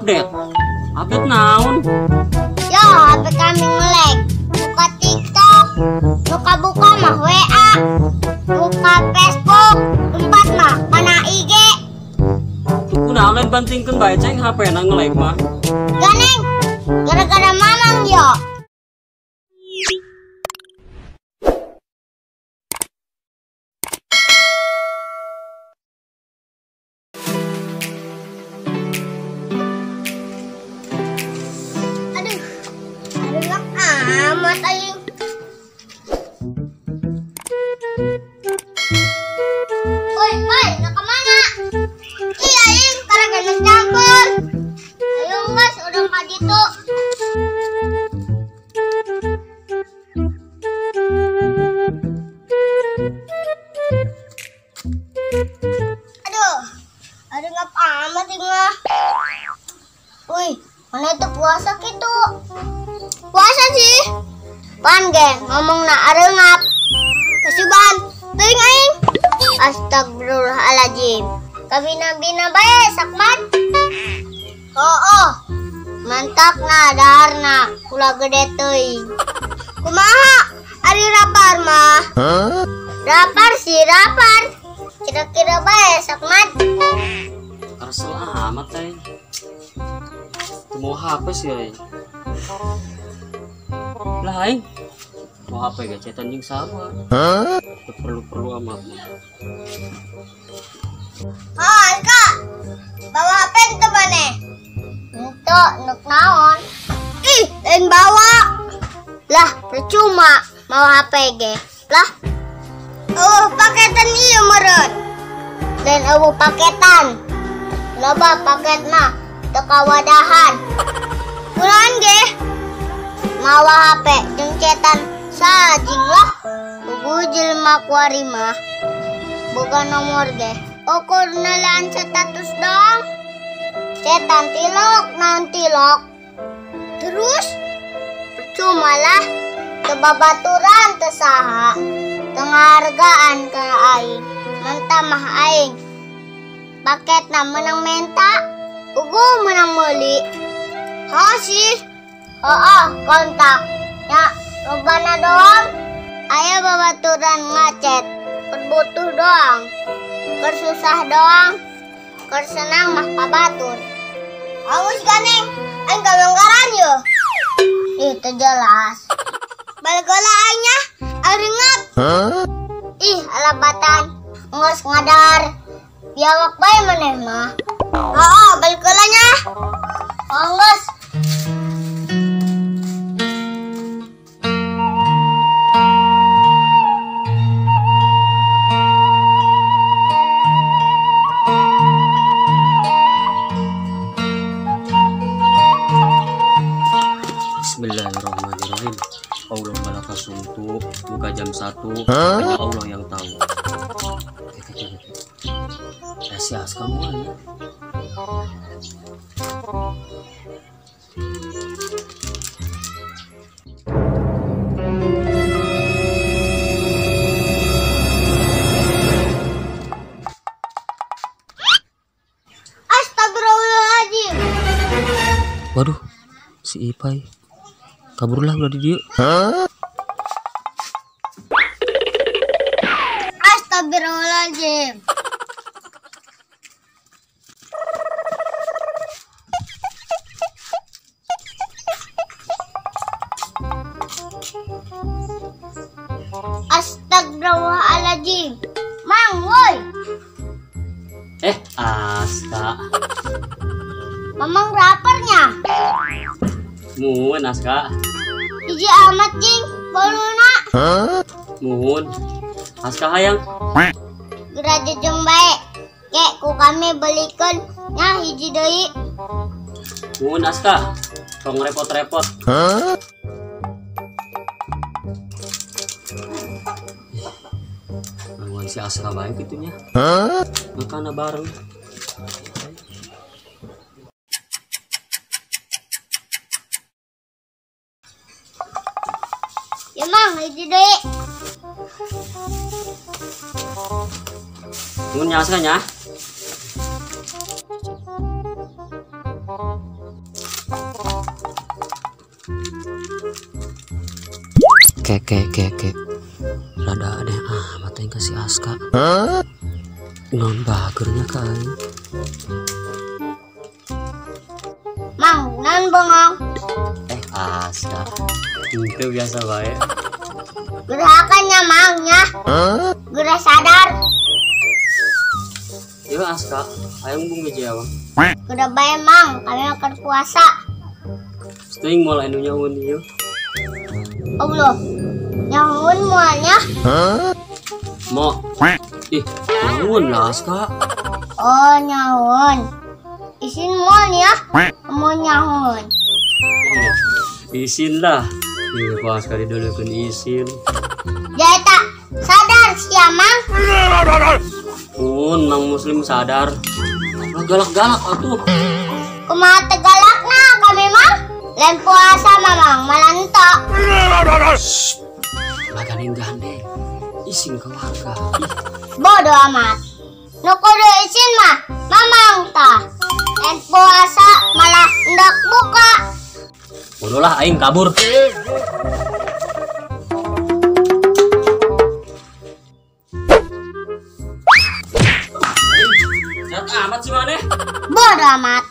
update. Update naon? Yo, HP kami nge-lag. Buka TikTok, buka-buka mah WA, buka Facebook, tempat mah mana IG. Kunaon lain bantingkeun bae ceng HP na nge-lag mah. Ganeng, gara-gara mamang yo. Aduh amat aing. Oi, nak kemana? Iya, aing karena gak campur. Ayo mas, udah ka ditu. Aduh ngap amat ini mah. Wih, mana itu puasa gitu? Puasa sih. Pan geng, ngomong na arengap. Kasiban, teuing aing. Astagfirullahaladzim. Kabina-bina bae sakmat. Oh, mantak na daharna, kula gede teuing. Kumaha? Ari rapar mah. Rapar sih rapar. Kira-kira bae sakmat. Karsel amat aing. Mau HP sih aing. Lah aing. Mau HP ge cetan jeung sarua. Perlu amat. Oh, Kak. Bawa HP itu maneh? Itu nuk naon? Ih, lain bawa. Lah, percuma mau HP ge. Lah. Paketan ieu meureun. Dan paketan. Loba paketna teka wadahan. Kunaon ge? Mawa HP jeung cetan sajing lah. Ugu jelema kuari mah. Boga nomor ge. Ukur nalaan status dong. Cetan tilok, naon tilok. Terus percuma lah. Kebabaturan teu saha. Penghargaan ka aing. Manta mah aing. Paketna menang menta. Ugu menang meuli. Sih. Kontak. Ya, lobana doang. Aya babaturan ngacet. Perbutuh doang. Kersusah doang. Kersenang mah pabatur. Awas ganeng. Aing kalonggaran yo. Itu jelas. Balgola aingnya arengap. Ih, alabatan. Ngos ngadar. Biawak bae maneh mah. Balgolanya. Ngos. Bismillahirrahmanirrahim. Allah malaka suntuk buka jam 1. Hanya Allah yang tahu. Sias kamu ya. Astagfirullahaladzim. Waduh, si Ipai kaburlah udah di dia. Astagfirullahaladzim. Astagfirullahaladzim. Mang, woi. Aska. Mamang rapernya. Muhun Aska. Iji amat jing, boluna. Muhun. Aska hayang. Geraja jeung bae. Kek ku kami belikeun nya hiji deui. Muhun Aska. Tong repot-repot. Namun si Aska baik gitunya. Makana bareng. Ya mang, hiji deui. Nuhun nya Aska nya. Kek. Rada aneh amat yang kasih Aska. Non bagernya kai. Mang, nan bengong. Aska. Itu biasa baik. Gerakannya mangnya. Gerak sadar. Ya Aska, ayang bung Jawa. Gerak bae mang, kami akan puasa. Sting mulai nu nyaun ieu. Allah. Nyamun mualnya. Mo. Ih, nyaun lah Aska. Oh, nyaun. Isin mual ya. Mau nyaun. Isin lah. Iya pas kali dulu kan isin. Jadi tak sadar siya mang. Pun mang muslim sadar. Galak-galak atuh. Kumaha tegalak na kami mang. Lain puasa mamang malanto. Maganing gandeng. Isin keluarga. Bodoh amat. Nukudu isin mah mamang ta. Lain puasa malah hendak buka. Bodoh lah aing kabur. Amat sih maneh. Bodoh amat.